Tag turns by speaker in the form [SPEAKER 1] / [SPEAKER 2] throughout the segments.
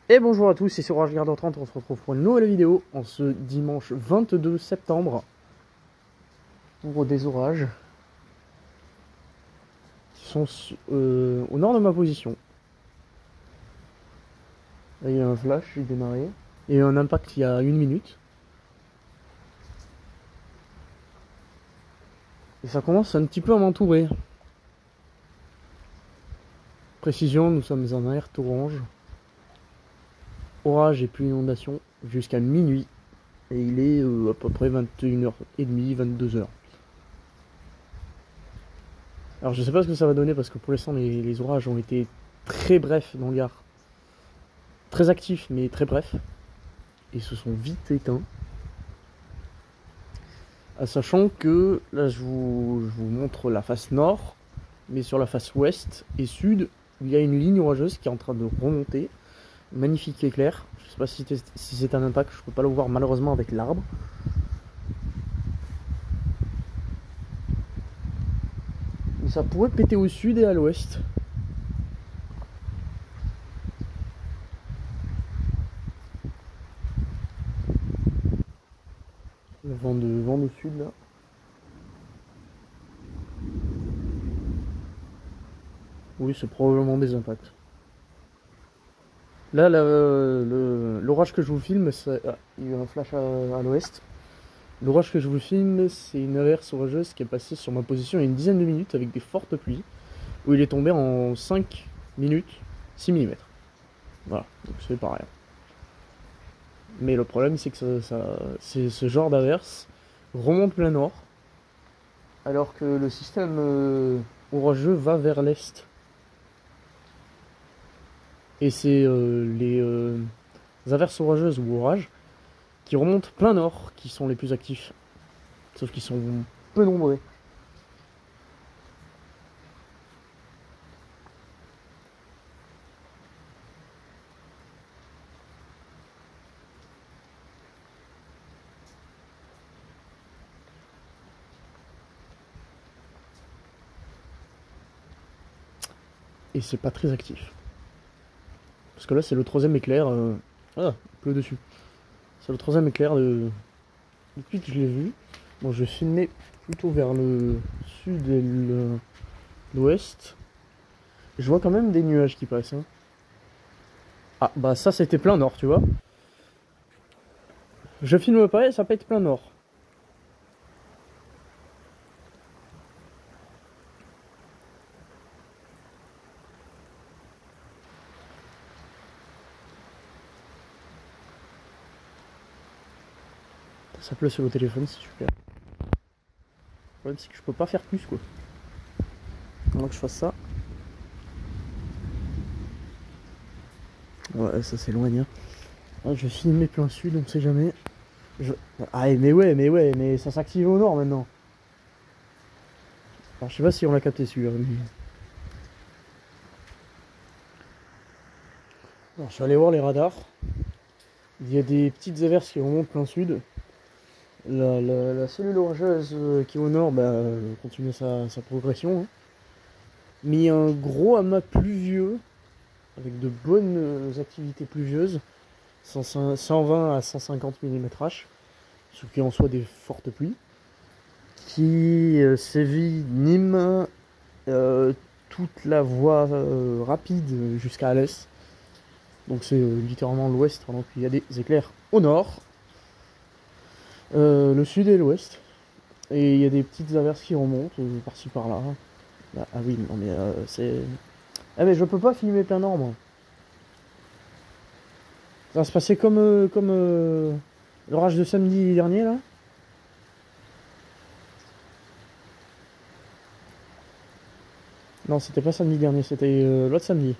[SPEAKER 1] Et bonjour à tous, c'est sur Rage 30, on se retrouve pour une nouvelle vidéo en ce dimanche 22 septembre pour des orages qui sont au nord de ma position. Là, il y a un flash, j'ai démarré. Il y a eu un impact il y a 1 minute. Et ça commence un petit peu à m'entourer. Précision, nous sommes en alerte orange. Orage et puis inondation jusqu'à minuit. Et il est à peu près 21h30, 22h. Alors je sais pas ce que ça va donner parce que pour l'instant les orages ont été très brefs dans le Gard. Très actifs mais très brefs. Ils se sont vite éteints. Sachant que là je vous montre la face nord, mais sur la face ouest et sud, il y a une ligne orageuse qui est en train de remonter. Magnifique éclair. Je sais pas si c'est un impact, je peux pas le voir malheureusement avec l'arbre. Mais ça pourrait péter au sud et à l'ouest. Le vent de sud là. Oui, c'est probablement des impacts. Là, l'orage que je vous filme, il y a eu un flash à l'ouest. L'orage que je vous filme, c'est une averse orageuse qui est passée sur ma position il y a une dizaine de minutes avec des fortes pluies, où il est tombé en 5 minutes 6 mm. Voilà, donc c'est pas rien. Mais le problème, c'est que ce genre d'averse remonte plein nord, alors que le système orageux va vers l'est. Et c'est les averses orageuses ou orages qui remontent plein nord qui sont les plus actifs. Sauf qu'ils sont peu nombreux. Et c'est pas très actif. Parce que là, c'est le troisième éclair. Ah, il pleut dessus. C'est le troisième éclair depuis que je l'ai vu. Bon, je vais filmer plutôt vers le sud et l'ouest. Je vois quand même des nuages qui passent. Hein. Ah, bah ça, c'était plein nord, tu vois. Je filme pas et ça peut être plein nord. Ça pleut sur le téléphone, c'est super. Le problème, c'est que je peux pas faire plus, quoi. Donc je fasse ça. Ouais, ça s'éloigne. Hein. Ah, je vais filmer plein sud, on sait jamais. Ah, mais mais ça s'active au nord maintenant. Alors, je sais pas si on l'a capté celui-là. Mais... Alors, je suis allé voir les radars. Il y a des petites averses qui remontent plein sud. La cellule orageuse qui est au nord bah, continue sa progression. Hein. Mais il y a un gros amas pluvieux avec de bonnes activités pluvieuses. 120 à 150 mm/h, ce qui en soit des fortes pluies, qui sévit Nîmes, toute la voie rapide jusqu'à Alès. Donc c'est littéralement l'ouest, pendant qu'il y a des éclairs au nord, le sud et l'ouest. Et il y a des petites averses qui remontent par-ci par-là. Ah oui, non mais c'est... Ah mais je peux pas filmer plein nord moi. Ça va se passer comme l'orage de samedi dernier là. Non, c'était pas samedi dernier, c'était l'autre samedi.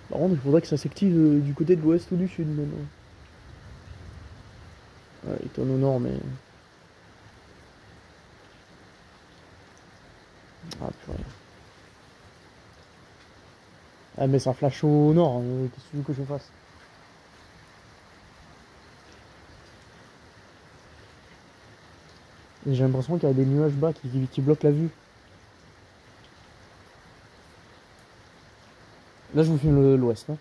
[SPEAKER 1] Par contre, il faudrait que ça s'active du côté de l'ouest ou du sud maintenant. Ouais, il tourne au nord, mais... Ah, purée. Ah, mais ça flash au nord, qu'est-ce que tu veux que je fasse? Et j'ai l'impression qu'il y a des nuages bas qui bloquent la vue. Là, je vous filme l'ouest. Hein.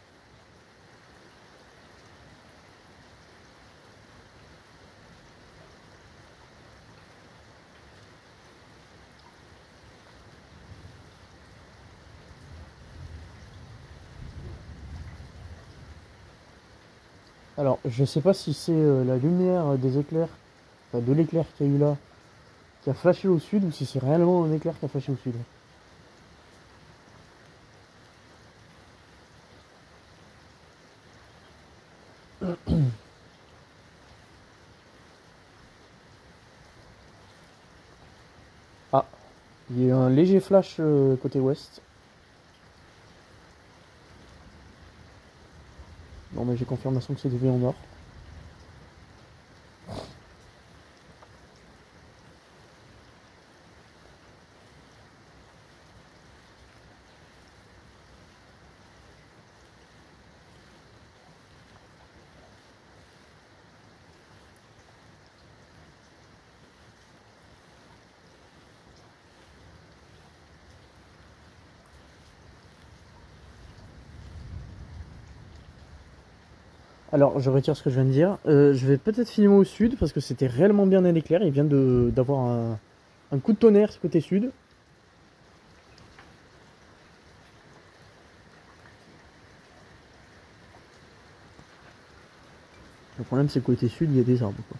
[SPEAKER 1] Alors, je sais pas si c'est la lumière des éclairs, enfin de l'éclair qu'il y a eu là, qui a flashé au sud, ou si c'est réellement un éclair qui a flashé au sud. Ah, il y a eu un léger flash côté ouest. Non, mais j'ai confirmation que c'est des en nord. Alors, je retire ce que je viens de dire. Je vais peut-être filmer au sud parce que c'était réellement bien un éclair. Il vient d'avoir un coup de tonnerre ce côté sud. Le problème, c'est que côté sud, il y a des arbres. Quoi.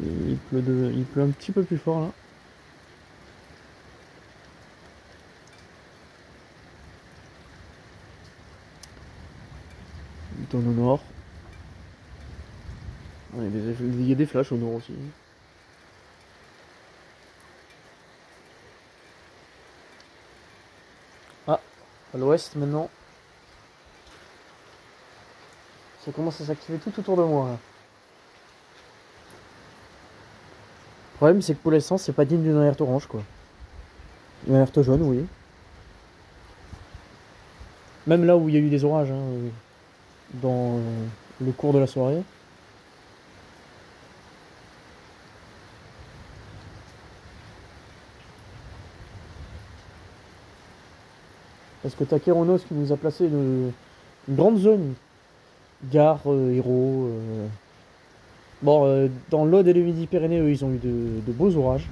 [SPEAKER 1] Il pleut un petit peu plus fort là. Il tourne au nord. Il y a des flashs au nord aussi. Ah, à l'ouest maintenant. Ça commence à s'activer tout autour de moi. Là. Le problème, c'est que pour l'instant, c'est pas digne d'une alerte orange quoi. Une alerte jaune, oui. Même là où il y a eu des orages, hein, dans le cours de la soirée. Parce que t'as Kéronos qui nous a placé une grande zone. Gare, héros. Bon, dans l'Aude et le Midi-Pyrénées, eux, ils ont eu de beaux orages.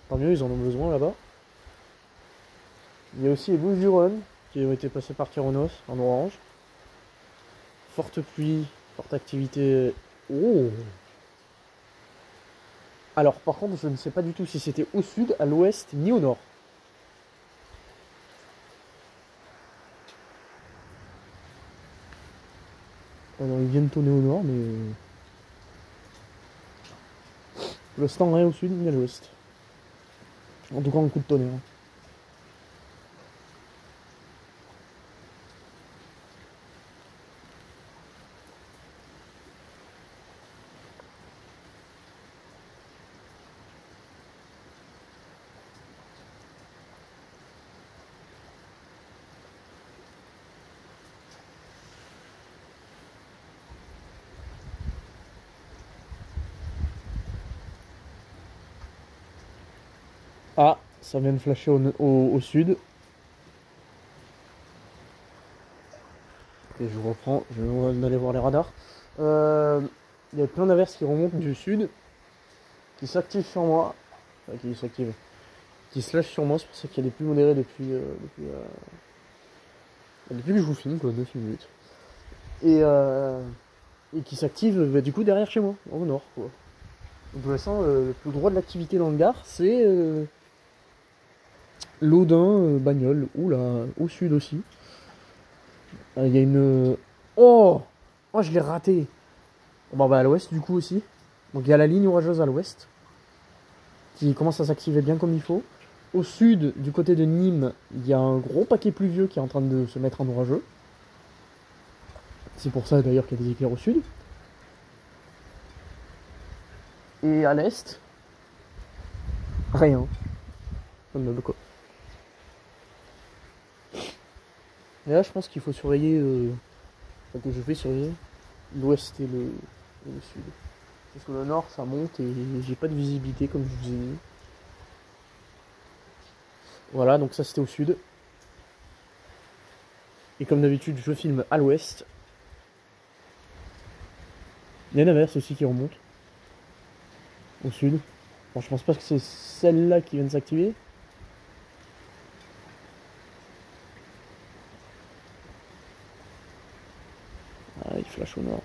[SPEAKER 1] Tant mieux, ils en ont besoin là-bas. Il y a aussi les Bouches-du-Rhône qui ont été passés par Kéronos en orange. Forte pluie, forte activité. Oh! Alors, par contre, je ne sais pas du tout si c'était au sud, à l'ouest, ni au nord. Alors, ils viennent tourner au nord, mais. Pour l'instant, rien au sud ni à l'ouest. En tout cas, un coup de tonnerre. Ah, ça vient de flasher au sud. Et je reprends, je vais aller voir les radars. Il y a plein d'averses qui remontent du sud, qui s'activent sur moi. Enfin, qui s'activent. Qui se lâchent sur moi, c'est pour ça qu'il y a des pluies modérées depuis que je vous filme, quoi, 9 minutes. Et qui s'activent du coup derrière chez moi, au nord. Quoi. Donc pour l'instant, le plus gros de l'activité dans le Gard, c'est l'Audin, Bagnoles, ou là, au sud aussi. Il y a une. Oh! Oh, je l'ai raté! Bon, bah à l'ouest du coup aussi. Donc il y a la ligne orageuse à l'ouest qui commence à s'activer bien comme il faut. Au sud, du côté de Nîmes, il y a un gros paquet pluvieux qui est en train de se mettre en orageux. C'est pour ça d'ailleurs qu'il y a des éclairs au sud. Et à l'est, rien. Comme quoi. Et là, je pense qu'il faut surveiller, enfin, que je vais surveiller l'ouest et le sud. Parce que le nord, ça monte et j'ai pas de visibilité, comme je vous ai dit. Voilà, donc ça c'était au sud. Et comme d'habitude, je filme à l'ouest. Il y a une averse aussi qui remonte. Au sud. Bon, je pense pas que c'est celle-là qui vient de s'activer. Ah, il flash au nord.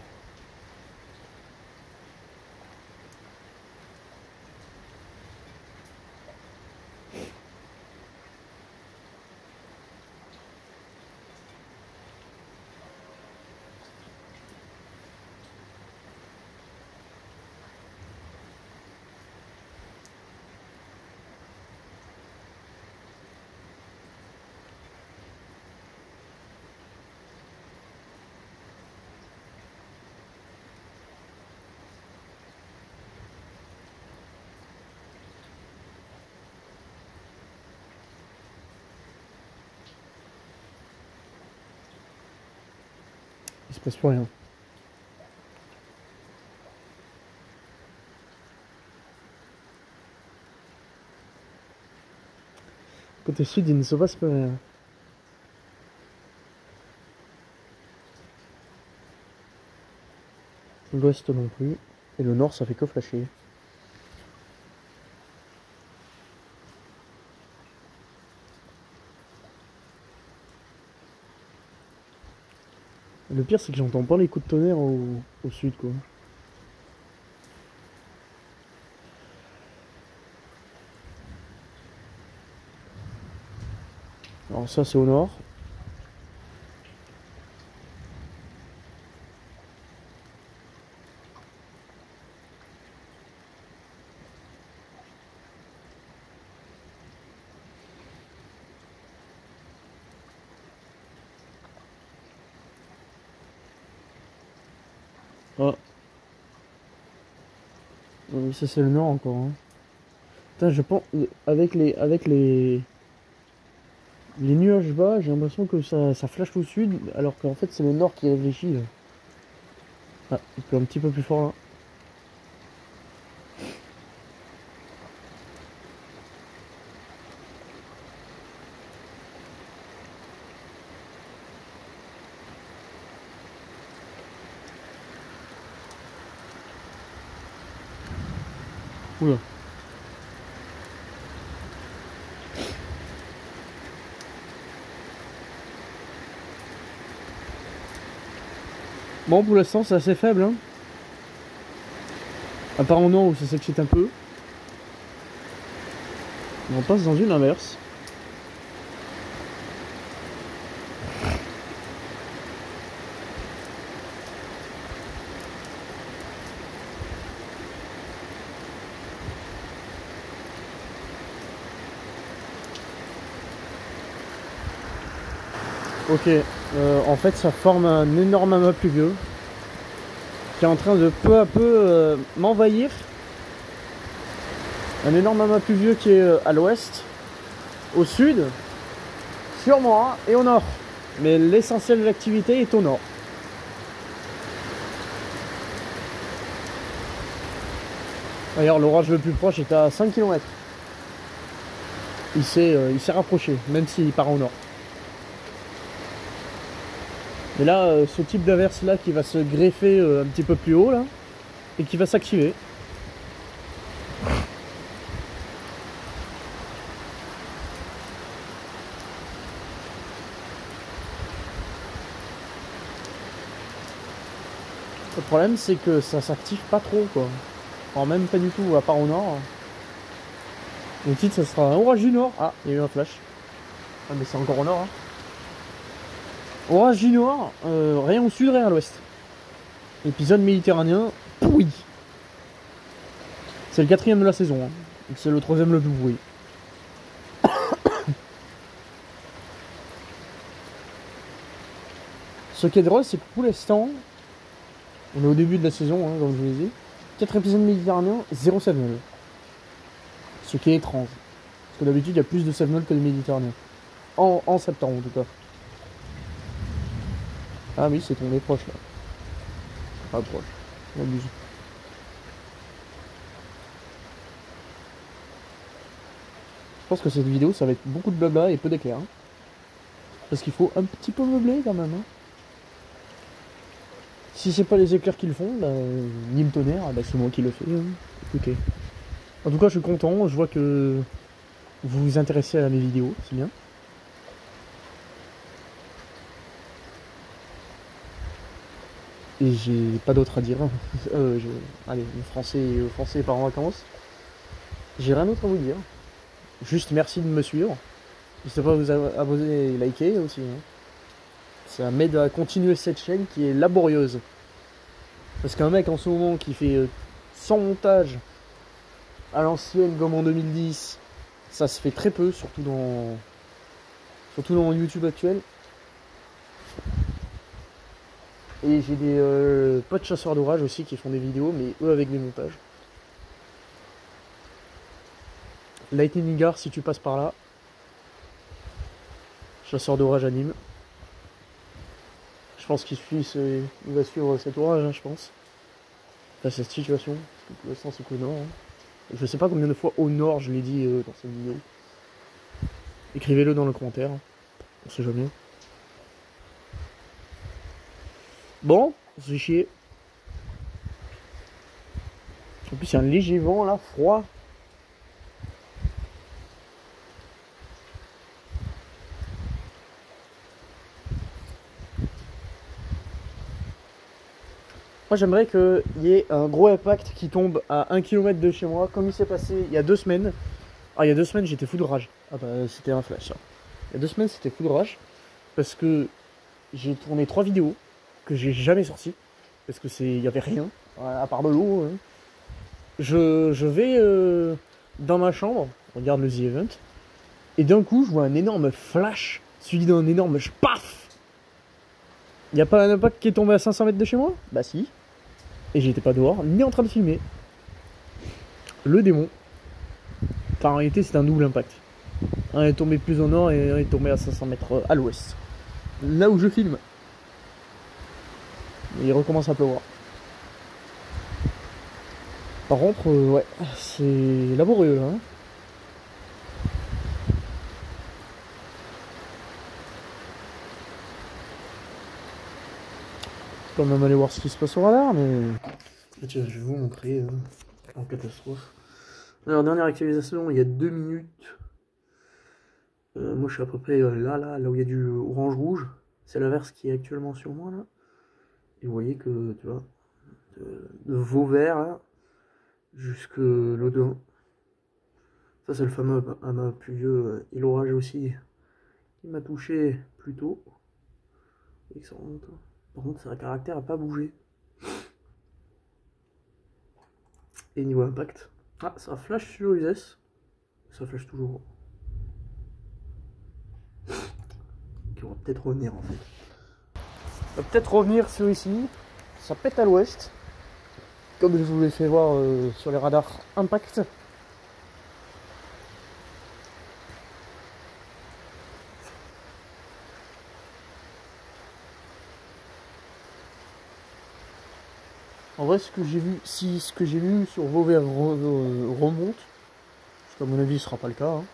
[SPEAKER 1] Il se passe plus rien. Côté sud, il ne se passe plus rien. L'ouest non plus. Et le nord, ça fait que flasher. Le pire, c'est que j'entends pas les coups de tonnerre au sud, quoi. Alors ça, c'est au nord. Ah. Oui, ça c'est le nord encore. Hein. Putain, je pense les nuages bas, j'ai l'impression que ça flash au sud, alors qu'en fait c'est le nord qui réfléchit là. Ah, il pleut un petit peu plus fort là. Oula. Bon, pour l'instant c'est assez faible, hein. À part au nord où ça s'excite un peu. On passe dans une inverse. Ok, en fait ça forme un énorme amas pluvieux qui est en train de peu à peu m'envahir. Un énorme amas pluvieux qui est à l'ouest, au sud, sur moi et au nord. Mais l'essentiel de l'activité est au nord. D'ailleurs, l'orage le plus proche est à 5 km. Il s'est rapproché, même s'il part au nord. Et là, ce type d'averse là qui va se greffer un petit peu plus haut là, et qui va s'activer. Le problème c'est que ça s'active pas trop quoi. Enfin, même pas du tout, à part au nord. Le titre ça sera un orage du nord. Ah, il y a eu un flash. Ah mais c'est encore au nord. Hein. Orage du nord, rien au sud, rien à l'ouest. Épisode méditerranéen, pourri. C'est le 4e de la saison. Hein. C'est le 3e le plus pourri. Ce qui est drôle, c'est que pour l'instant, on est au début de la saison, hein, comme je vous l'ai dit. 4 épisodes méditerranéens, 0 save-null. Ce qui est étrange. Parce que d'habitude, il y a plus de save-null que de méditerranéens. En septembre, en tout cas. Ah oui, c'est tombé proche là. Pas proche. On abuse. Je pense que cette vidéo, ça va être beaucoup de blabla et peu d'éclairs. Hein. Parce qu'il faut un petit peu meubler quand même. Hein. Si c'est pas les éclairs qui le font, bah, ni le tonnerre, bah, c'est moi qui le fais. Hein. Écoutez. En tout cas, je suis content. Je vois que vous vous intéressez à mes vidéos. C'est bien. Et j'ai pas d'autre à dire. Allez, le français part en vacances. J'ai rien d'autre à vous dire. Juste merci de me suivre. N'hésitez pas à vous abonner et liker aussi. Hein. Ça m'aide à continuer cette chaîne qui est laborieuse. Parce qu'un mec en ce moment qui fait 100 montages à l'ancienne comme en 2010, ça se fait très peu, surtout dans YouTube actuel. Et j'ai des potes chasseurs d'orage aussi qui font des vidéos, mais eux avec des montages. Lightning Gar, si tu passes par là. Chasseur d'orage à Nîmes. Je pense qu'il va suivre cet orage, hein, je pense. Enfin, cette situation. Parce que pour l'instant, c'est qu'au nord. Hein. Je sais pas combien de fois au nord je l'ai dit dans cette vidéo. Écrivez-le dans le commentaire. On sait jamais. Bon, c'est chier. En plus, il y a un léger vent là, froid. Moi, j'aimerais qu'il y ait un gros impact qui tombe à 1 km de chez moi, comme il s'est passé il y a 2 semaines. Ah, il y a 2 semaines, j'étais fou de rage. Ah bah, c'était un flash. Ça. Il y a 2 semaines, c'était fou de rage. Parce que j'ai tourné 3 vidéos que j'ai jamais sorties. Parce que il y avait rien, à part de l'eau. Hein. Je vais dans ma chambre, on regarde le The Event. Et d'un coup, je vois un énorme flash, suivi d'un énorme paf. Il n'y a pas un impact qui est tombé à 500 mètres de chez moi? Bah si. Et j'étais pas dehors, ni en train de filmer. Le démon. Enfin, en réalité, c'est un double impact. Un est tombé plus au nord et un est tombé à 500 mètres à l'ouest. Là où je filme. Et il recommence à pleuvoir. Par contre, ouais, c'est laborieux là. Hein. Je peux même aller voir ce qui se passe au radar, mais... Tiens, je vais vous montrer en catastrophe. Alors, dernière actualisation, il y a 2 minutes. Moi, je suis à peu près là où il y a du orange-rouge. C'est l'averse qui est actuellement sur moi, là. Et vous voyez que, tu vois, de Vauvert, là, jusque l'Odin. Ça, c'est le fameux amas pluvieux et l'orage aussi, qui m'a touché plus tôt. Et que ça remonte. Par contre, ça a caractère à pas bouger. Et niveau impact, ah, ça flash sur USS. Ça flash toujours. Qui va peut-être revenir en fait. Ça va peut-être revenir sur ici. Ça pète à l'ouest. Comme je vous l'ai fait voir sur les radars impact. En vrai, ce que j'ai vu, si ce que j'ai vu sur Vauvert remonte, parce qu'à mon avis, ce sera pas le cas. Hein.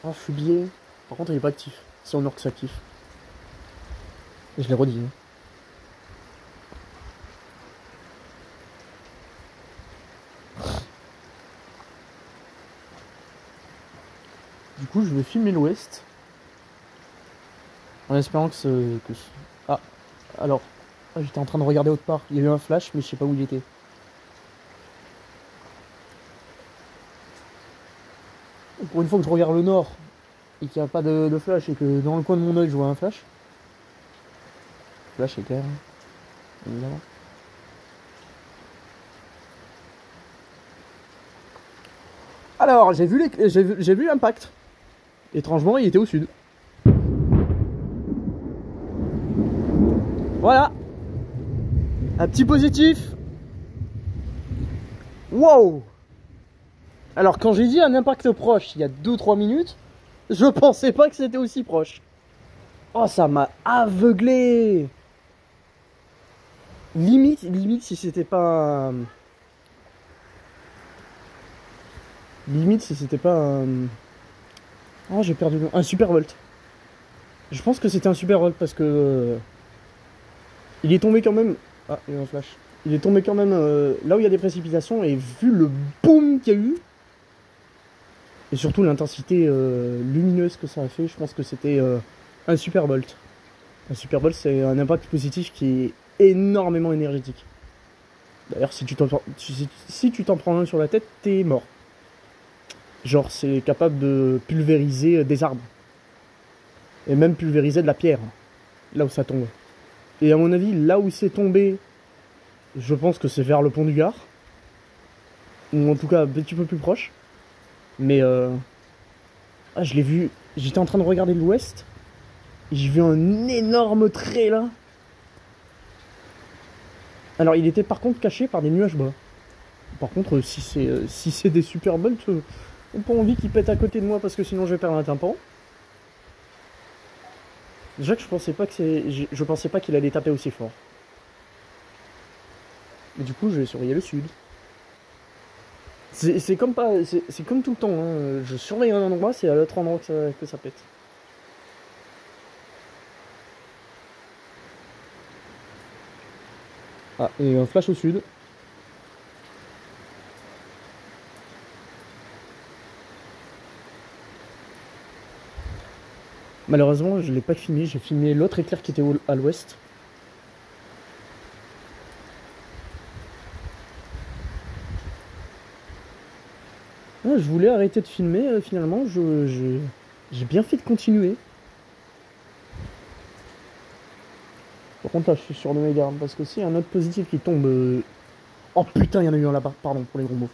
[SPEAKER 1] Ah, je suis biais. Par contre, il est pas actif. C'est en or que c'est actif. Et je l'ai redit. Hein. Du coup, je vais filmer l'ouest. En espérant que Ah, alors. J'étais en train de regarder autre part. Il y a eu un flash, mais je sais pas où il était. Pour une fois que je regarde le nord et qu'il n'y a pas de flash et que dans le coin de mon oeil je vois un flash. Flash éclair, évidemment. Alors, j'ai vu l'impact. Étrangement, il était au sud. Voilà. Un petit positif. Wow. Alors, quand j'ai dit un impact proche il y a 2-3 minutes, je pensais pas que c'était aussi proche. Oh, ça m'a aveuglé. Limite si c'était pas... Limite si c'était pas un... Oh, j'ai perdu le nom. Un Super Volt. Je pense que c'était un Super Volt parce que... il est tombé quand même... Ah, il y a un flash. Il est tombé quand même là où il y a des précipitations et vu le boom qu'il y a eu, et surtout l'intensité lumineuse que ça a fait, je pense que c'était un Super Volt. Un Super Volt, c'est un impact positif qui est énormément énergétique. D'ailleurs, si tu t'en prends un sur la tête, t'es mort. Genre, c'est capable de pulvériser des arbres. Et même pulvériser de la pierre, là où ça tombe. Et à mon avis, là où c'est tombé, je pense que c'est vers le pont du Gard. Ou en tout cas, un petit peu plus proche. Mais ah, je l'ai vu, j'étais en train de regarder de l'ouest. Et j'ai vu un énorme trait là. Alors, il était par contre caché par des nuages bas. Par contre, si c'est des super bolts, j'ai pas envie qu'ils pètent à côté de moi parce que sinon je vais perdre un tympan. Déjà que je pensais pas qu'il allait taper aussi fort. Mais du coup, je vais surveiller le sud. C'est comme tout le temps. Hein. Je surveille un endroit, c'est à l'autre endroit que ça pète. Ah, et un flash au sud. Malheureusement, je l'ai pas filmé. J'ai filmé l'autre éclair qui était à l'ouest. Ah, je voulais arrêter de filmer, finalement, j'ai bien fait de continuer. Par contre, là, je suis sur de mes gardes, parce que si un autre positif qui tombe... Oh putain, il y en a eu un là-bas, pardon pour les gros mots.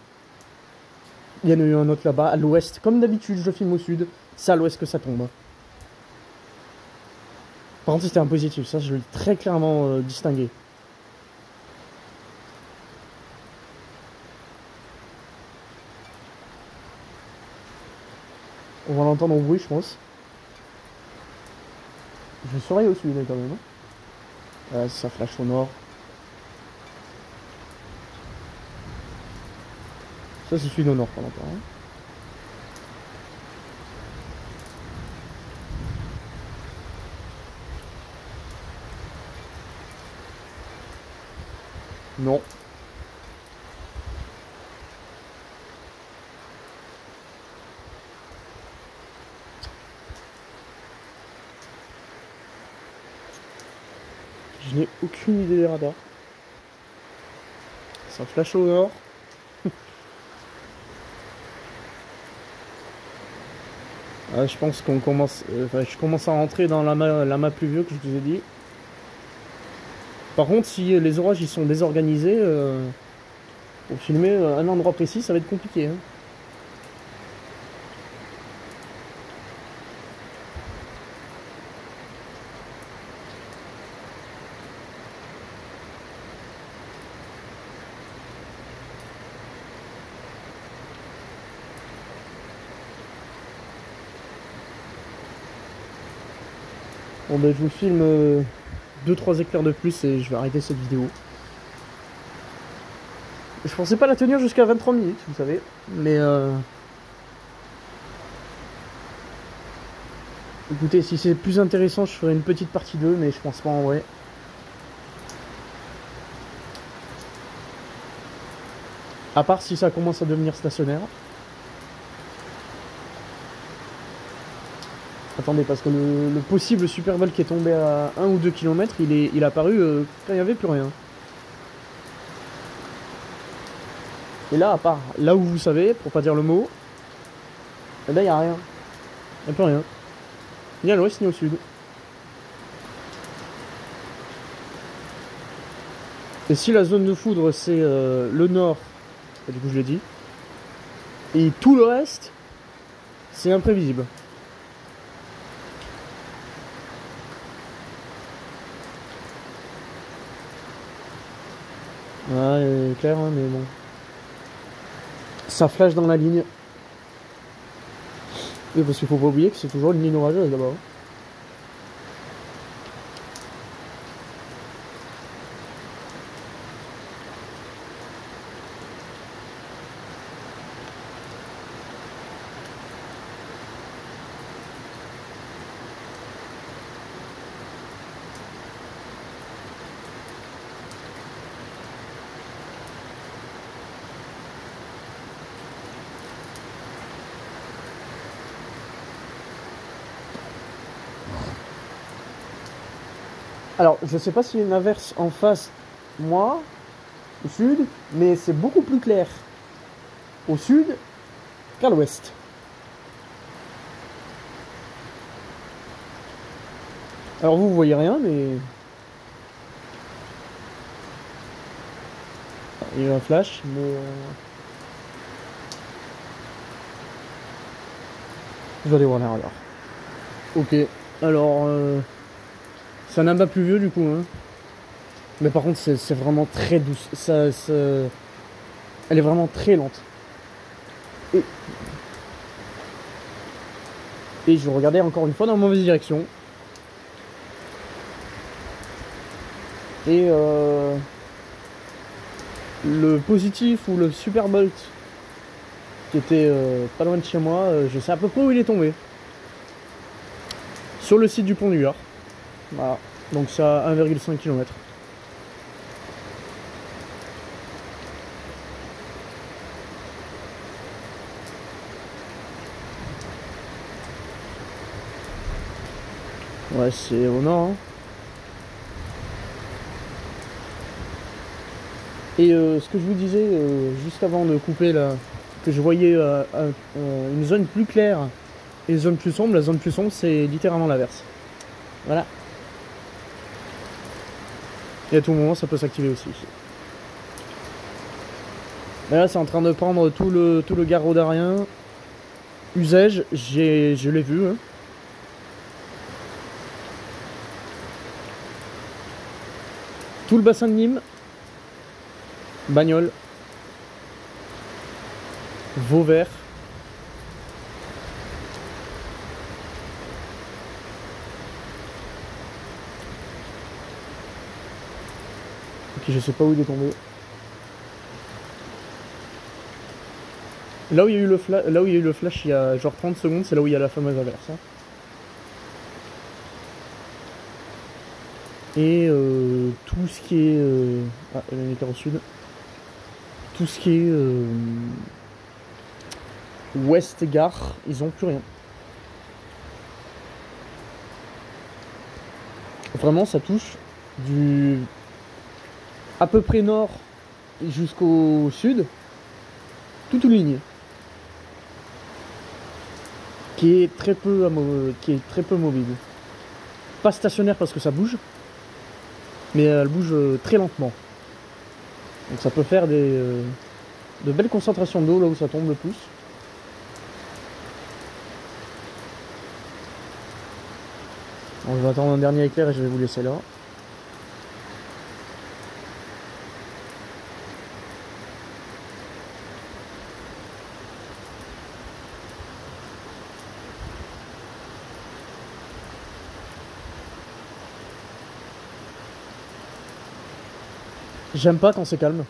[SPEAKER 1] Il y en a eu un autre là-bas, à l'ouest. Comme d'habitude, je filme au sud, c'est à l'ouest que ça tombe. Par contre, c'était un positif, ça, je l'ai très clairement distingué. On va l'entendre au bruit, je pense. Je surveille au sud, quand même. Ça flash au nord. Ça, c'est celui au nord, pendant temps. Non. Je n'ai aucune idée des radars. Ça flash au nord. Je pense qu'on commence... je commence à rentrer dans l'amas pluvieux que je vous ai dit. Par contre, si les orages ils sont désorganisés, pour filmer un endroit précis, ça va être compliqué. Hein. Bon ben je vous filme 2-3 éclairs de plus et je vais arrêter cette vidéo. Je pensais pas la tenir jusqu'à 23 minutes, vous savez, mais écoutez, si c'est plus intéressant, je ferai une petite partie 2, mais je pense pas en vrai. À part si ça commence à devenir stationnaire. Attendez, parce que le possible Super Bowl qui est tombé à 1 ou 2 km, il est apparu quand il n'y avait plus rien. Et là, à part là où vous savez, pour pas dire le mot, eh ben, il n'y a rien. Il n'y a plus rien. Ni à l'ouest ni au sud. Et si la zone de foudre c'est le nord, du coup je l'ai dit, et tout le reste, c'est imprévisible. Ouais, clair, hein, mais bon. Ça flash dans la ligne. Oui, parce qu'il faut pas oublier que c'est toujours une ligne orageuse là-bas. Alors, je sais pas s'il y a une averse en face, moi, au sud, mais c'est beaucoup plus clair au sud qu'à l'ouest. Alors vous voyez rien, mais il y a eu un flash, mais je vais aller voir l'air alors. Ok, alors c'est un amas pluvieux du coup, hein. Mais par contre c'est vraiment très douce. Elle est vraiment très lente. Et, et je regardais encore une fois dans la mauvaise direction. Et le positif ou le Superbolt qui était pas loin de chez moi, je sais à peu près où il est tombé. Sur le site du pont du Gard. Voilà. Donc c'est à 1,5 km. Ouais, c'est au nord. Hein. Et ce que je vous disais juste avant de couper là, que je voyais une zone plus claire et une zone plus sombre. La zone plus sombre, c'est littéralement l'inverse. Voilà. Et à tout moment, ça peut s'activer aussi. Et là, c'est en train de prendre tout le Gard rhodarien. Usage, je l'ai vu. Hein. Tout le bassin de Nîmes. Bagnoles. Vauvert. Ok, je sais pas où il est tombé. Là où il y a eu le flash il y a genre 30 secondes, c'est là où il y a la fameuse averse. Hein. Et tout ce qui est... Ah, elle était au sud. Tout ce qui est... Ouest Gare, ils ont plus rien. Vraiment, ça touche du... à peu près nord jusqu'au sud. Toute une ligne. Qui est très peu mobile. Pas stationnaire parce que ça bouge. Mais elle bouge très lentement. Donc ça peut faire de belles concentrations d'eau là où ça tombe le plus. Bon, je vais attendre un dernier éclair et je vais vous laisser là. J'aime pas quand c'est calme.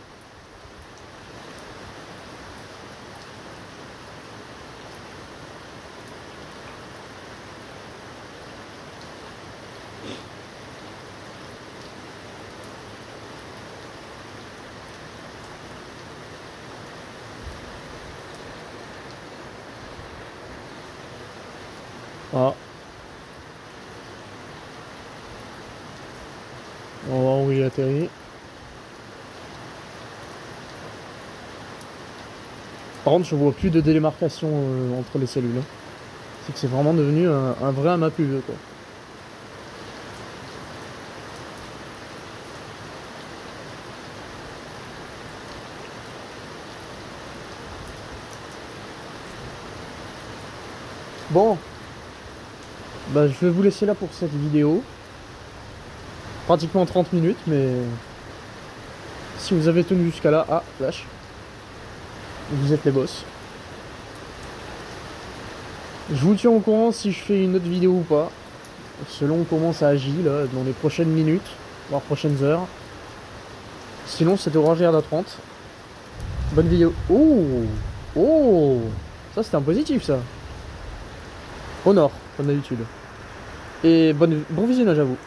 [SPEAKER 1] Ah. On va voir où il atterrit. Par contre, je vois plus de démarcation entre les cellules. Hein. C'est que c'est vraiment devenu un vrai amas pluvieux, quoi. Bon, bah, je vais vous laisser là pour cette vidéo. Pratiquement 30 minutes, mais si vous avez tenu jusqu'à là, ah, flash. Vous êtes les boss. Je vous tiens au courant si je fais une autre vidéo ou pas. Selon comment ça agit là, dans les prochaines minutes, voire prochaines heures. Sinon c'était Orange RDA 30. Bonne vidéo. Oh, oh, ça c'était un positif ça. Au nord, comme d'habitude. Et bon visionnage à vous.